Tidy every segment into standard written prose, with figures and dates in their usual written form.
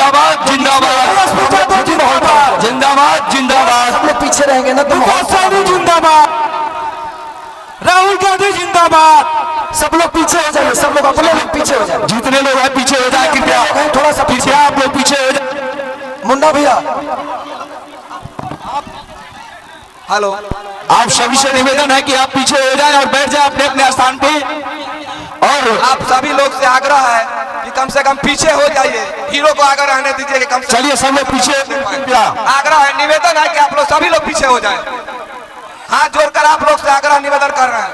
जिंदाबाद जिंदाबाद जिंदाबाद जिंदाबाद। सब लोग पीछे रहेंगे ना तो जिंदाबाद, राहुल गांधी जिंदाबाद। सब लोग पीछे हो जाइए, सब लोग अपने लोग पीछे हो जाए। जितने लोग हैं पीछे हो जाए कृपया, थोड़ा सा पीछे आप लोग पीछे हो जाए। मुन्ना भैया, हेलो, आप सभी से निवेदन है कि आप पीछे हो जाएं और बैठ जाएं अपने अपने स्थान पे। और आप सभी लोग से आग्रह है कि कम से कम पीछे हो जाइए, हीरो को आगे रहने दीजिए कि कम से चलिए सब लोग पीछे कृपया। आग्रह है, निवेदन है कि आप लोग सभी लोग पीछे हो जाएं। हाथ जोड़कर आप लोग से आग्रह निवेदन कर रहे हैं।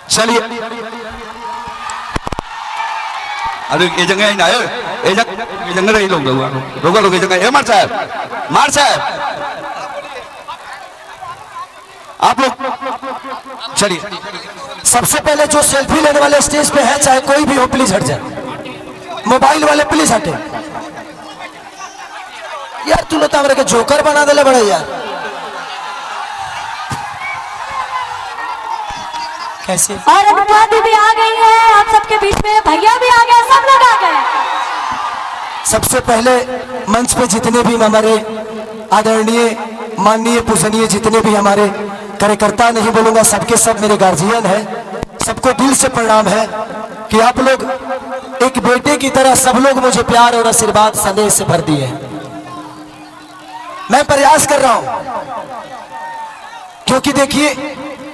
चलिए अरे ये जगह ही ना है, ये जगह रही लोग रोका लोग, ये जगह मार साहब आप लोग चलिए। सबसे पहले जो सेल्फी लेने वाले स्टेज पे है, चाहे कोई भी हो, प्लीज हट जाए। मोबाइल वाले प्लीज हटे। यार तू लोग तो के जोकर बना दे बड़ा यार। कैसे? और अनुपमा दीदी आ गई है आप सबके बीच में, भैया भी आ गए, सब लोग आ गए। सबसे पहले मंच पे जितने भी हमारे आदरणीय माननीय पूजनीय जितने भी हमारे कार्यकर्ता, नहीं बोलूंगा सबके सब मेरे गार्जियन है, सबको दिल से प्रणाम है कि आप लोग एक बेटे की तरह सब लोग मुझे प्यार और आशीर्वाद संदेश से भर दिए हैं। मैं प्रयास कर रहा हूं क्योंकि देखिए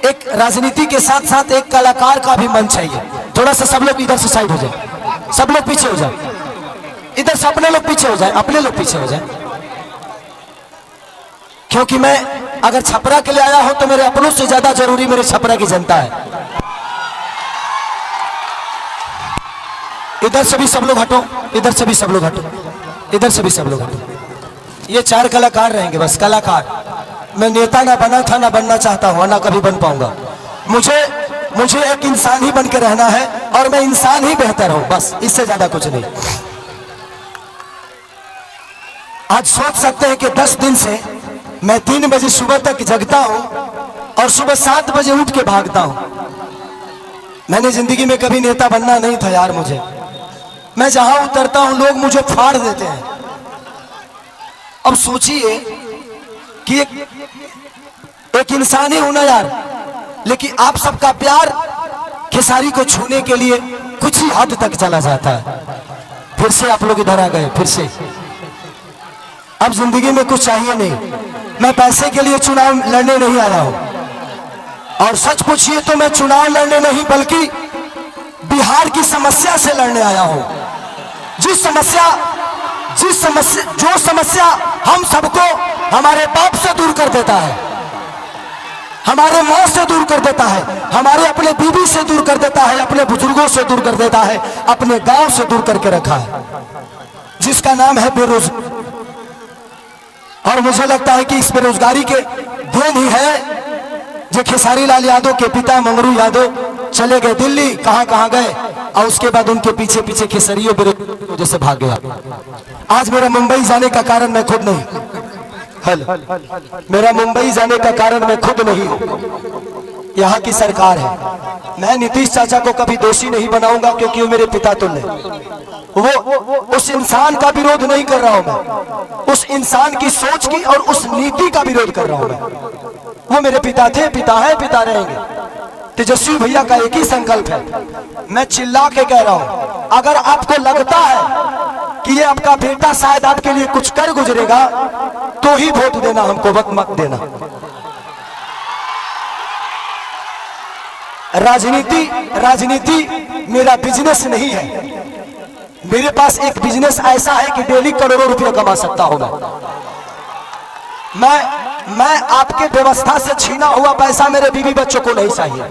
एक राजनीति के साथ साथ एक कलाकार का भी मन चाहिए। थोड़ा सा सब लोग इधर से साइड हो जाए, सब लोग पीछे हो जाए, इधर से अपने लोग पीछे हो जाए, अपने लोग पीछे हो जाए। क्योंकि मैं अगर छपरा के लिए आया हूं तो मेरे अपनों से ज्यादा जरूरी मेरे छपरा की जनता है। इधर से भी सब लोग हटो, इधर से भी सब लोग हटो, इधर से भी सब लोग हटो। ये 4 कलाकार रहेंगे बस, कलाकार। मैं नेता ना बना था, ना बनना चाहता हूं, ना कभी बन पाऊंगा। मुझे एक इंसान ही बन के रहना है और मैं इंसान ही बेहतर हूं, बस इससे ज्यादा कुछ नहीं। आज सोच सकते हैं कि 10 दिन से मैं 3 बजे सुबह तक जगता हूं और सुबह 7 बजे उठ के भागता हूं। मैंने जिंदगी में कभी नेता बनना नहीं था यार मुझे। मैं जहां उतरता हूं लोग मुझे फाड़ देते हैं। अब सोचिए कि एक इंसान ही हूं ना यार, लेकिन आप सबका प्यार खेसारी को छूने के लिए कुछ ही हद तक चला जाता है। फिर से आप लोग इधर आ गए, फिर से। अब जिंदगी में कुछ चाहिए नहीं, मैं पैसे के लिए चुनाव लड़ने नहीं आया हूं। और सच पूछिए तो मैं चुनाव लड़ने नहीं बल्कि बिहार की समस्या से लड़ने आया हूं। जो समस्या हम सबको हमारे बाप से दूर कर देता है, हमारे माँ से दूर कर देता है, हमारे अपने बीवी से दूर कर देता है, अपने बुजुर्गों से दूर कर देता है, अपने गांव से दूर करके रखा है, जिसका नाम है बेरोजगारी। और मुझे लगता है कि इस बेरोजगारी के देन ही है जो खेसारी लाल यादव के पिता मंगरू यादव चले गए दिल्ली, कहां गए, और उसके बाद उनके पीछे पीछे खेसरियों बेरोजगारी वजह से भाग गया। आज मेरा मुंबई जाने का कारण मैं खुद नहीं, मेरा मुंबई जाने का कारण मैं खुद नहीं हूं, यहाँ की सरकार है। मैं नीतीश चाचा को कभी दोषी नहीं बनाऊंगा क्योंकि वो मेरे पिता तुल्य। वो उस इंसान का विरोध नहीं कर रहा हूं मैं, उस इंसान की सोच की और उस नीति का विरोध कर रहा हूं मैं। वो मेरे पिता थे, पिता है, पिता रहेंगे। तेजस्वी भैया का एक ही संकल्प है, मैं चिल्ला के कह रहा हूं, अगर आपको लगता है कि ये आपका बेटा शायद आपके लिए कुछ कर गुजरेगा तो ही वोट देना, हमको वक्त मत देना। राजनीति मेरा बिजनेस नहीं है। मेरे पास एक बिजनेस ऐसा है कि डेली करोड़ों रुपया कमा सकता हूं मैं आपके व्यवस्था से छीना हुआ पैसा मेरे बीवी बच्चों को नहीं चाहिए।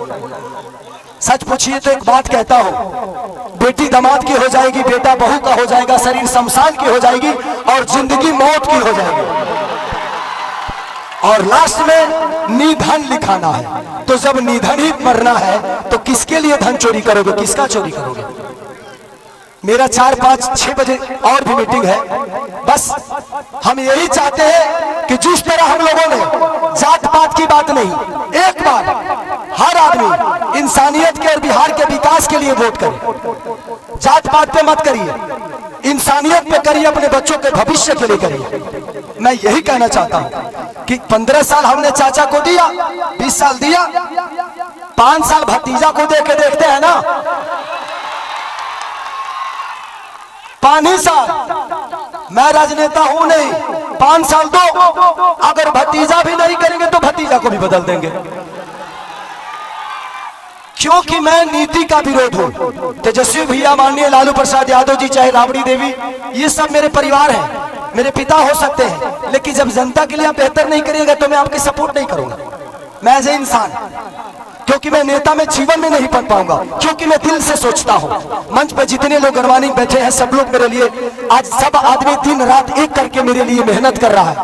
सच पूछिए तो एक बात कहता हूं, बेटी दामाद की हो जाएगी, बेटा बहू का हो जाएगा, शरीर शमशान की हो जाएगी और जिंदगी मौत की हो जाएगी, और लास्ट में निधन लिखाना है। तो जब निधन ही मरना है तो किसके लिए धन चोरी करोगे, किसका चोरी करोगे? मेरा 4, 5, 6 बजे और भी मीटिंग है। बस हम यही चाहते हैं कि जिस तरह हम लोगों ने जात पात की बात नहीं, एक बार हर आदमी इंसानियत के और बिहार के विकास के लिए वोट करे। जात पात पे मत करिए, इंसानियत पे करिए, अपने बच्चों के भविष्य के लिए करिए। मैं यही कहना चाहता हूं कि 15 साल हमने चाचा को दिया, 20 साल दिया, 5 साल भतीजा को दे के देखते हैं ना। 5 साल मैं राजनेता हूं नहीं, 5 साल दो, अगर भतीजा भी नहीं करेंगे तो भतीजा को भी बदल देंगे, क्योंकि मैं नीति का विरोध हूं। तेजस्वी भैया, माननीय लालू प्रसाद यादव जी, चाहे राबड़ी देवी, ये सब मेरे परिवार हैं, मेरे पिता हो सकते हैं, लेकिन जब जनता के लिए आप बेहतर नहीं करिएगा तो मैं आपकी सपोर्ट नहीं करूंगा। मैं एज ए इंसान, क्योंकि मैं नेता में जीवन में नहीं बन पाऊंगा, क्योंकि मैं दिल से सोचता हूं। मंच पर जितने लोग गणमानी बैठे हैं, सब लोग मेरे लिए, आज सब आदमी दिन रात एक करके मेरे लिए मेहनत कर रहा है,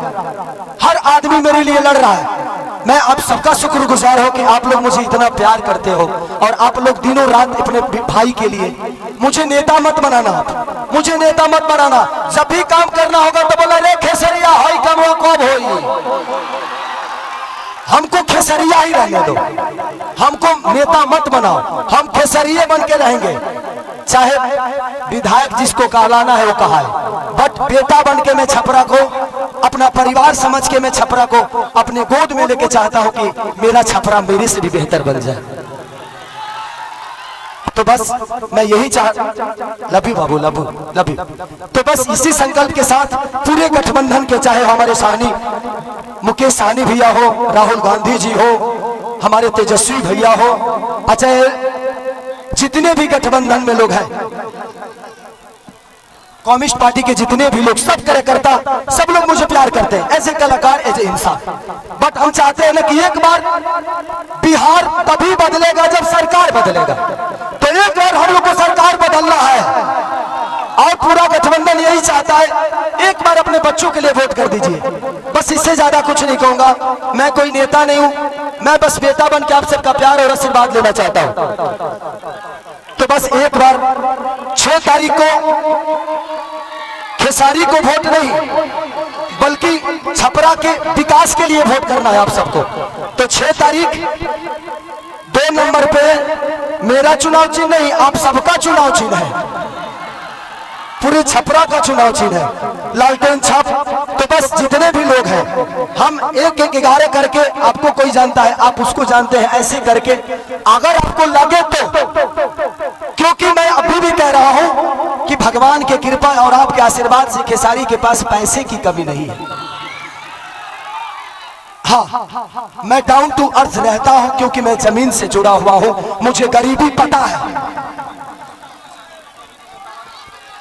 हर आदमी मेरे लिए लड़ रहा है। मैं आप सबका शुक्रगुजार हूं कि आप लोग मुझे इतना प्यार करते हो, और आप लोग दिनों रात अपने भाई के लिए, मुझे नेता मत बनाना, मुझे नेता मत बनाना। जब भी काम करना होगा तो बोला, रे खेसरिया हाई कम कब होई, हमको खेसरिया ही रहने दो, हमको नेता मत बनाओ, हम खेसरिये बन के रहेंगे। चाहे विधायक जिसको कहलाना है वो कहा है, बट बेटा बन के मैं छपरा को, अपना परिवार समझ के मैं छपरा को अपने गोद में लेके चाहता हूं कि मेरा छपरा मेरे से भी बेहतर बन जाए। तो बस मैं यही love you Babu, love you. तो बस इसी संकल्प के साथ पूरे गठबंधन के, चाहे हमारे साहनी मुकेश सहनी भैया हो, राहुल गांधी जी हो, हमारे तेजस्वी भैया हो, चाहे जितने भी गठबंधन में लोग हैं, कम्युनिस्ट पार्टी के जितने भी लोग, सब कार्यकर्ता, सब लोग मुझे प्यार करते हैं एज ए कलाकार, एज ए इंसान। बट हम चाहते हैं ना कि एक बार बिहार तभी बदलेगा जब सरकार बदलेगा। तो एक बार हम लोग को सरकार बदलना है, और पूरा गठबंधन यही चाहता है। एक बार अपने बच्चों के लिए वोट कर दीजिए, बस इससे ज्यादा कुछ नहीं कहूंगा। मैं कोई नेता नहीं हूं, मैं बस बेटा बन के आप सबका प्यार और आशीर्वाद लेना चाहता हूं। तो बस एक बार 6 तारीख को खेसारी को वोट नहीं, बल्कि छपरा के विकास के लिए वोट करना है आप सबको। तो 6 तारीख 2 नंबर पे मेरा चुनाव चिन्ह नहीं, आप सबका चुनाव चिन्ह है, पूरे छपरा का चुनाव चिन्ह है, लालटेन छाप। तो बस जितने भी लोग हैं, हम 1-1-11 करके, आपको कोई जानता है, आप उसको जानते हैं, ऐसे करके अगर आपको लगे तो, क्योंकि मैं अभी भी कह रहा हूं कि भगवान की कृपा और आपके आशीर्वाद से खेसारी के पास पैसे की कमी नहीं है। हाँ, मैं डाउन टू अर्थ रहता हूं, क्योंकि मैं जमीन से जुड़ा हुआ हूं, मुझे गरीबी पता है।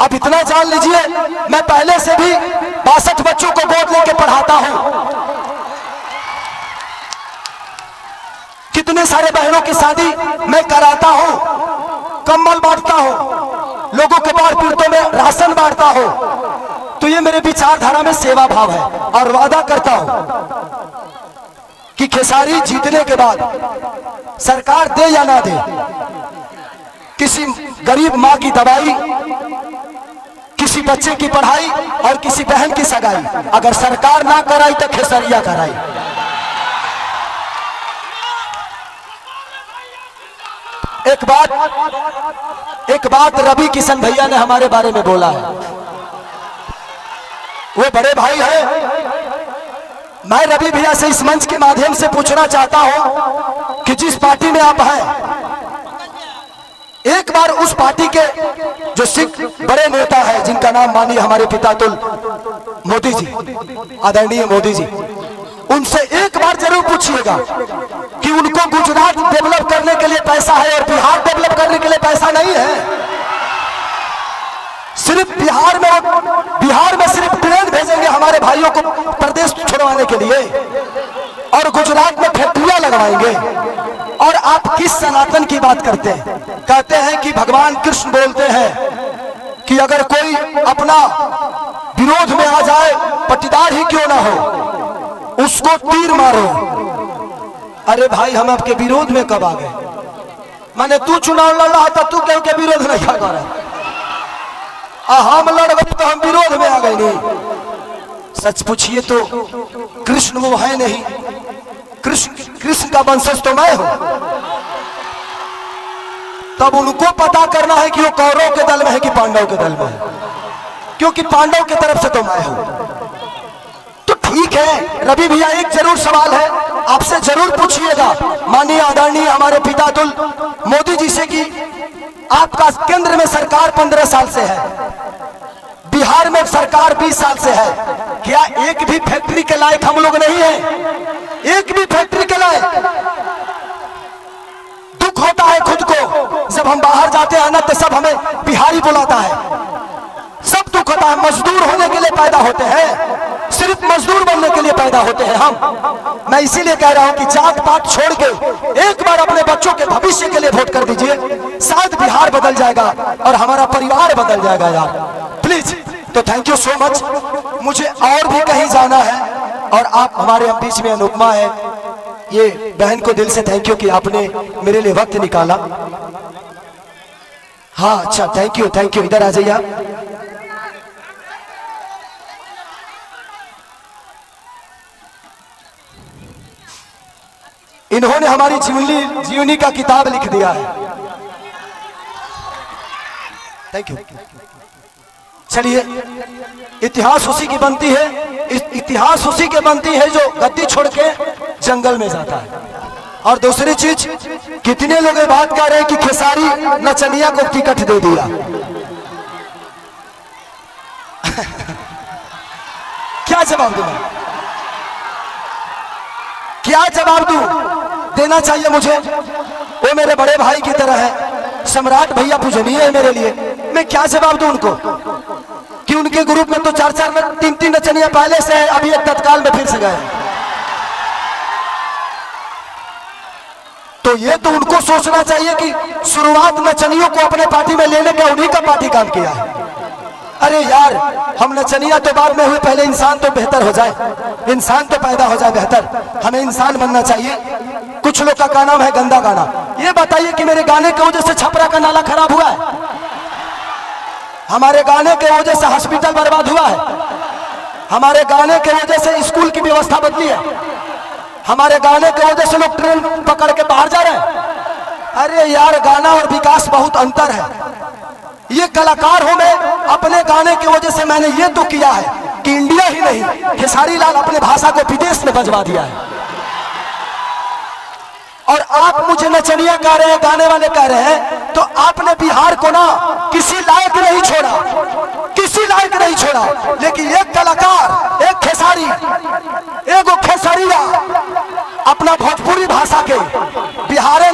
अब इतना जान लीजिए, मैं पहले से भी 62 बच्चों को गोद लेके पढ़ाता हूं, कितने सारे बहनों की शादी मैं कराता हूं, कंबल बांटता हूं, लोगों के बाढ़ पीड़ितों में राशन बांटता हूं। तो ये मेरे विचारधारा में सेवा भाव है, और वादा करता हूं कि खेसारी जीतने के बाद सरकार दे या ना दे, किसी गरीब माँ की दवाई, किसी बच्चे की पढ़ाई और किसी बहन की सगाई, अगर सरकार ना कराई तो खेसरिया कराई। एक बात रवि किशन भैया ने हमारे बारे में बोला है, वो बड़े भाई हैं। मैं रवि भैया से इस मंच के माध्यम से पूछना चाहता हूं कि जिस पार्टी में आप हैं, एक बार उस पार्टी के जो सिख बड़े नेता है, जिनका नाम मानिए हमारे पितातुल मोदी जी, आदरणीय मोदी जी, उनसे एक बार जरूर पूछिएगा कि उनको गुजरात डेवलप करने के लिए पैसा है और बिहार डेवलप करने के लिए पैसा नहीं है। सिर्फ बिहार में सिर्फ ट्रेन भेजेंगे हमारे भाइयों को प्रदेश छोड़वाने के लिए, और गुजरात में फैक्ट्रियां लगवाएंगे। और आप किस सनातन की बात करते हैं? कहते हैं कि भगवान कृष्ण बोलते हैं कि अगर कोई अपना विरोध में आ जाए, पट्टीदार ही क्यों ना हो, उसको तीर मारो। अरे भाई, हम आपके विरोध में कब आ गए? माने तू चुनाव लड़ रहा था, तू क्यों के विरोध नहीं कर रहा? हम लड़ गए तो हम विरोध में आ गए नहीं। सच पूछिए तो कृष्ण वो है नहीं, कृष्ण का वंशज तो मैं हूं। तब उनको पता करना है कि वो कौरव के दल में है कि पांडव के दल में है, क्योंकि पांडव की तरफ से तो मैं हूं। तो ठीक है रवि भैया, एक जरूर सवाल है आपसे जरूर पूछिएगा माननीय आदरणीय हमारे पितातुल मोदी जी से कि आपका केंद्र में सरकार 15 साल से है, बिहार में सरकार 20 साल से है, क्या एक भी फैक्ट्री के लायक हम लोग नहीं है? एक भी फैक्ट्री के लायक? दुख होता है खुद को जब हम बाहर जाते हैं ना, तो सब हमें बिहारी बुलाता है, सब दुख होता है। मजदूर होने के लिए पैदा होते हैं, सिर्फ मजदूर बनने के लिए पैदा होते हैं हम। मैं इसीलिए कह रहा हूं कि जात पात छोड़ के एक बार अपने बच्चों के भविष्य के लिए वोट कर दीजिए, शायद बिहार बदल जाएगा और हमारा परिवार बदल जाएगा यार, प्लीज। तो थैंक यू सो मच। मुझे और भी कहीं जाना है और आप हमारे बीच में अनुपमा है, ये बहन को दिल से थैंक यू कि आपने मेरे लिए वक्त निकाला। हाँ अच्छा, थैंक यू थैंक यू। इधर आ जाइए आप। इन्होंने हमारी जीवनी का किताब लिख दिया है, थैंक यू। चलिए, इतिहास उसी की बनती है, इतिहास उसी के बनती है जो गद्दी छोड़ के जंगल में जाता है। और दूसरी चीज, कितने लोग ये बात कह रहे हैं कि खेसारी नचनिया को टिकट दे दिया। क्या जवाब दूं मैं? क्या जवाब दूं? देना चाहिए मुझे, वो मेरे बड़े भाई की तरह है, सम्राट भैया पूजनीय है मेरे लिए। मैं क्या जवाब दूं उनको कि उनके ग्रुप में तो 4-4 में 3-3 नचनिया पहले से है, अभी एक तत्काल में फिर से गए। तो ये तो उनको सोचना चाहिए कि शुरुआत नचनियों को अपने पार्टी में लेने का उन्हीं का पार्टी काम किया है। अरे यार, हम नचनिया तो बाद में हुए, पहले इंसान तो बेहतर हो जाए, इंसान तो पैदा हो जाए बेहतर, हमें इंसान बनना चाहिए। कुछ लोग का नाम है गंदा गाना। ये बताइए कि मेरे गाने की वजह से छपरा का नाला खराब हुआ है? हमारे गाने के वजह से हॉस्पिटल बर्बाद हुआ है? हमारे गाने के वजह से स्कूल की व्यवस्था बदली है? हमारे गाने के वजह से लोग ट्रेन पकड़ के बाहर जा रहे हैं? अरे यार, गाना और विकास बहुत अंतर है। ये कलाकार हूं मैं, अपने गाने की वजह से मैंने ये तो किया है कि इंडिया ही नहीं, खेसारी लाल अपने भाषा को विदेश में बजवा दिया है। और आप मुझे नचनिया कह रहे हैं, गाने वाले कह रहे हैं, तो आपने बिहार को ना किसी लायक नहीं छोड़ा, किसी लायक नहीं छोड़ा। लेकिन एक कलाकार, एक खेसारी, एक खेसरिया अपना भोजपुरी भाषा के बिहारे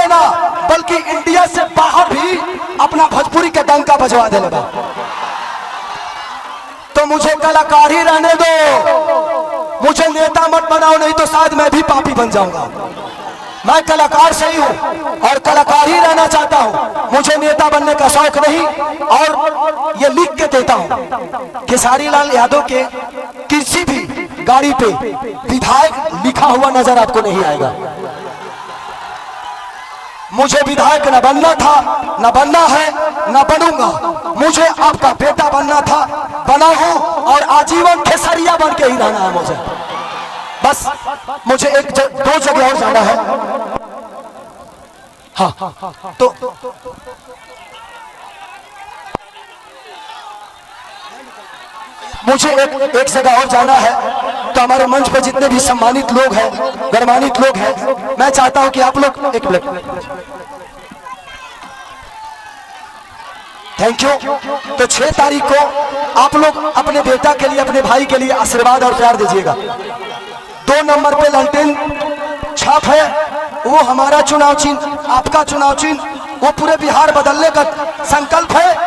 ना बल्कि इंडिया से बाहर भी अपना भोजपुरी के डंका बजवा दे लगा। तो मुझे कलाकार ही रहने दो, मुझे नेता मत बनाओ, नहीं तो शायद मैं भी पापी बन जाऊंगा। मैं कलाकार सही हूं और कलाकार ही रहना चाहता हूं, मुझे नेता बनने का शौक नहीं। और ये लिख के देता हूं, खेसारी लाल यादव के किसी भी गाड़ी पे विधायक लिखा हुआ नजर आपको नहीं आएगा। मुझे विधायक न बनना था, न बनना है, न बनूंगा। मुझे आपका बेटा बनना था, बना हूं और आजीवन खेसरिया बन के ही रहना है मुझे। बस मुझे दो जगह और जाना है। हाँ, तो मुझे एक जगह और जाना है। तो हमारे मंच पे जितने भी सम्मानित लोग हैं, गणमान्वित लोग हैं, मैं चाहता हूं कि आप लोग एक मिनट, थैंक यू। तो 6 तारीख को आप लोग अपने बेटा के लिए, अपने भाई के लिए आशीर्वाद और प्यार दीजिएगा। 2 नंबर पे लालटेन छाप है, वो हमारा चुनाव चिन्ह, आपका चुनाव चिन्ह, वो पूरे बिहार बदलने का संकल्प है।